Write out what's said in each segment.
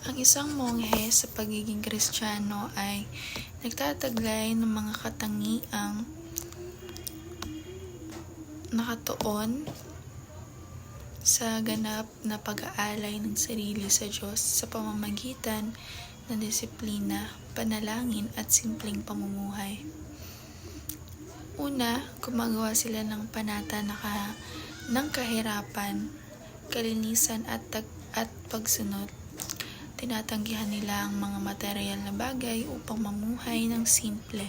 Ang isang monghe sa pagiging Kristiyano ay nagtataglay ng mga katangiang nakatuon sa ganap na pag-aalay ng sarili sa Diyos sa pamamagitan ng disiplina, panalangin at simpleng pamumuhay. Una, gumagawa sila ng panata ng kahirapan, kalinisan at pagsunod. Tinatanggihan nila ang mga materyal na bagay upang mamuhay ng simple,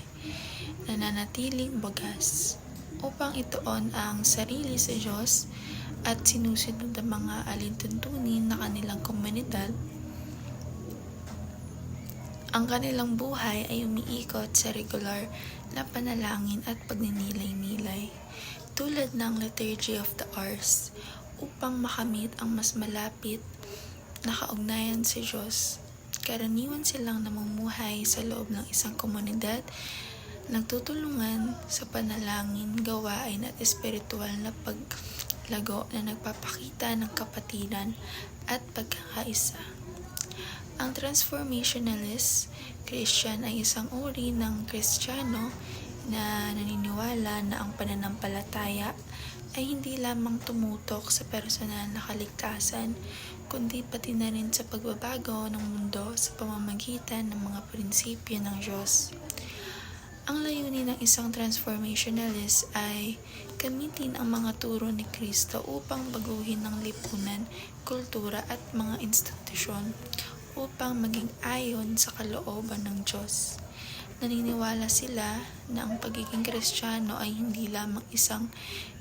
nananatiling wagas, upang ituon ang sarili sa Diyos at sinusunod ang mga alintuntunin na kanilang komunidad. Ang kanilang buhay ay umiikot sa regular na panalangin at pagninilay-nilay, tulad ng Liturgy of the Hours, upang makamit ang mas malapit na kaugnayan sa Diyos. Karaniwan silang namumuhay sa loob ng isang komunidad, nagtutulungan sa panalangin, gawain at espiritual na paglago na nagpapakita ng kapatiran at pagkakaisa. Ang transformationalist Christian ay isang uri ng Kristiyano na naniniwala na ang pananampalataya ay hindi lamang tumutok sa personal na kaligtasan, kundi pati na rin sa pagbabago ng mundo sa pamamagitan ng mga prinsipyo ng Diyos. Ang layunin ng isang transformationalist ay gamitin ang mga turo ni Kristo upang baguhin ang lipunan, kultura at mga institusyon upang maging ayon sa kalooban ng Diyos. Naniniwala sila na ang pagiging Kristiyano ay hindi lamang isang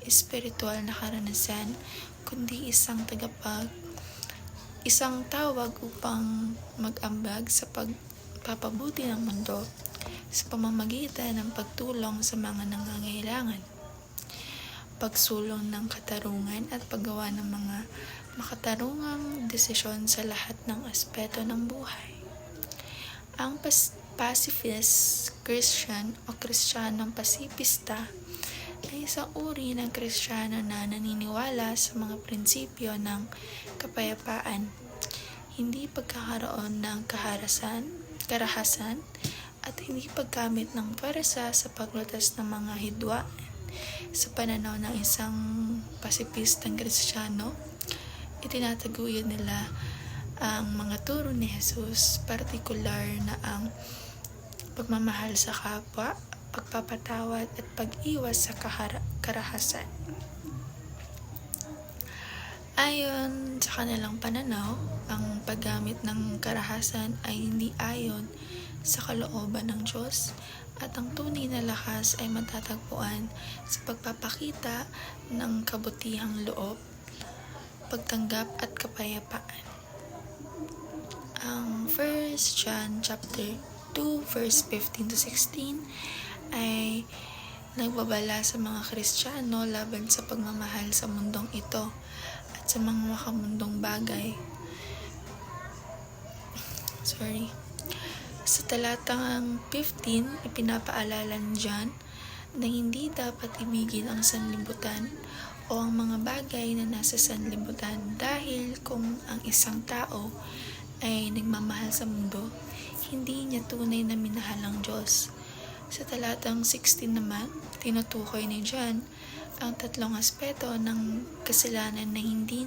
espiritual na karanasan, kundi isang tawag upang mag-ambag sa pagpapabuti ng mundo sa pamamagitan ng pagtulong sa mga nangangailangan, pagsulong ng katarungan at paggawa ng mga makatarungang desisyon sa lahat ng aspeto ng buhay. Ang pacifist Christian o Kristiyanong pasipista ay isang uri ng Kristiyano na naniniwala sa mga prinsipyo ng kapayapaan, hindi pagkakaroon ng karahasan, at hindi paggamit ng pwersa sa paglutas ng mga hidwaan. Sa pananaw ng isang pasipistang Kristiyano, itinataguyod nila ang mga turo ni Jesus, partikular na ang pagmamahal sa kapwa, pagpapatawad at pag-iwas sa karahasan. Ayon sa kanilang pananaw, ang paggamit ng karahasan ay hindi ayon sa kalooban ng Diyos at ang tunay na lakas ay matatagpuan sa pagpapakita ng kabutihang loob, pagtanggap at kapayapaan. Ang 1 John chapter 2 verse 15 to 16 ay nagbabala sa mga Kristiyano laban sa pagmamahal sa mundong ito at sa mga makamundong bagay. Sa talatang 15, ipinapaalala ni John na hindi dapat ibigin ang sanlibutan o ang mga bagay na nasa sanlibutan dahil kung ang isang tao ay nagmamahal sa mundo, hindi niya tunay na minahal ang Diyos. Sa talatang 16 naman, tinutukoy ni John ang tatlong aspeto ng kasalanan na hindi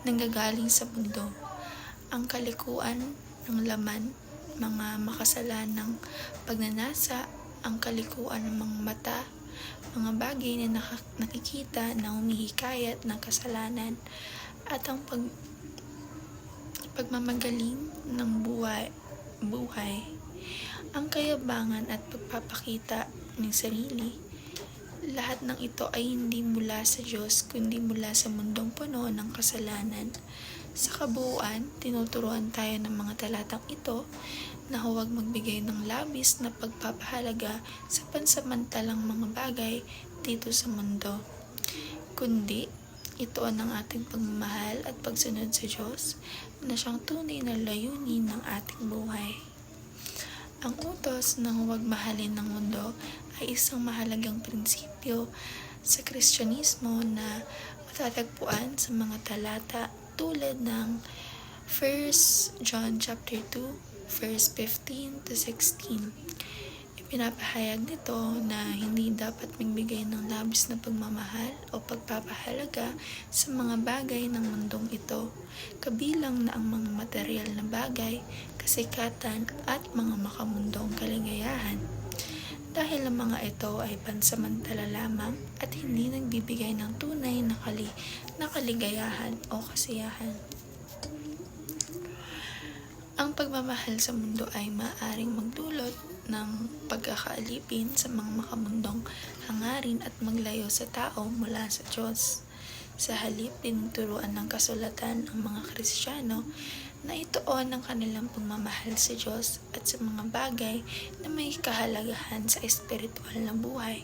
nanggagaling sa mundo: ang kalikuan ng laman, mga makasalanang pagnanasa, ang kalikuan ng mga mata, mga bagay na nakikita na humihikayat ng kasalanan, at ang pagmamagaling ng buhay, ang kayabangan at pagpapakita ng sarili. Lahat ng ito ay hindi mula sa Diyos kundi mula sa mundong puno ng kasalanan. Sa kabuuan, tinuturuan tayo ng mga talatang ito na huwag magbigay ng labis na pagpapahalaga sa pansamantalang mga bagay dito sa mundo, kundi ito ang ating pagmamahal at pagsunod sa Diyos na siyang tunay na layunin ng ating buhay. Ang utos ng huwag mahalin ng mundo ay isang mahalagang prinsipyo sa Kristyanismo na matatagpuan sa mga talata tulad ng 1 John chapter 2, verse 15 to 16. Pinapahayag nito na hindi dapat magbigay ng labis na pagmamahal o pagpapahalaga sa mga bagay ng mundong ito, kabilang na ang mga material na bagay, kasikatan at mga makamundong kaligayahan. Dahil ang mga ito ay pansamantala lamang at hindi nagbibigay ng tunay na kaligayahan o kasiyahan. Ang pagmamahal sa mundo ay maaaring magdulot ng pagkakaalipin sa mga makamundong hangarin at maglayo sa tao mula sa Diyos. Sa halip, tinuturuan ng kasulatan ang mga Kristiyano na ituon ang kanilang pagmamahal sa Diyos at sa mga bagay na may kahalagahan sa espiritual na buhay,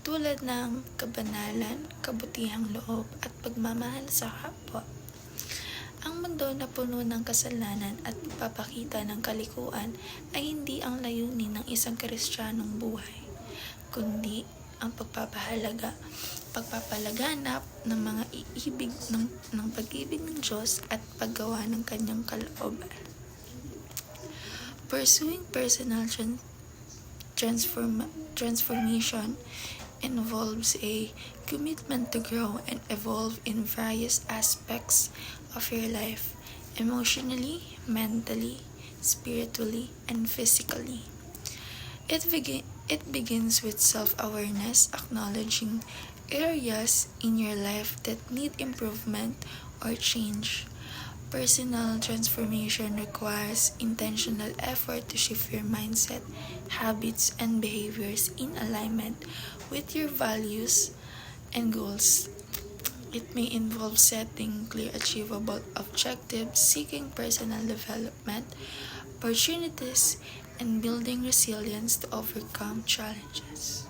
tulad ng kabanalan, kabutihang loob at pagmamahal sa kapwa. Ang mundo na puno ng kasalanan at pagpapakita ng kalikuan ay hindi ang layunin ng isang Kristiyanong buhay, kundi ang pagpapalaganap ng mga ng pag-ibig ng Diyos at paggawa ng kanyang kalooban. Pursuing personal transformation involves a commitment to grow and evolve in various aspects of your life, emotionally, mentally, spiritually, and physically. It begins with self-awareness, acknowledging areas in your life that need improvement or change. Personal transformation requires intentional effort to shift your mindset, habits, and behaviors in alignment with your values and goals. It may involve setting clear, achievable objectives, seeking personal development opportunities, and building resilience to overcome challenges.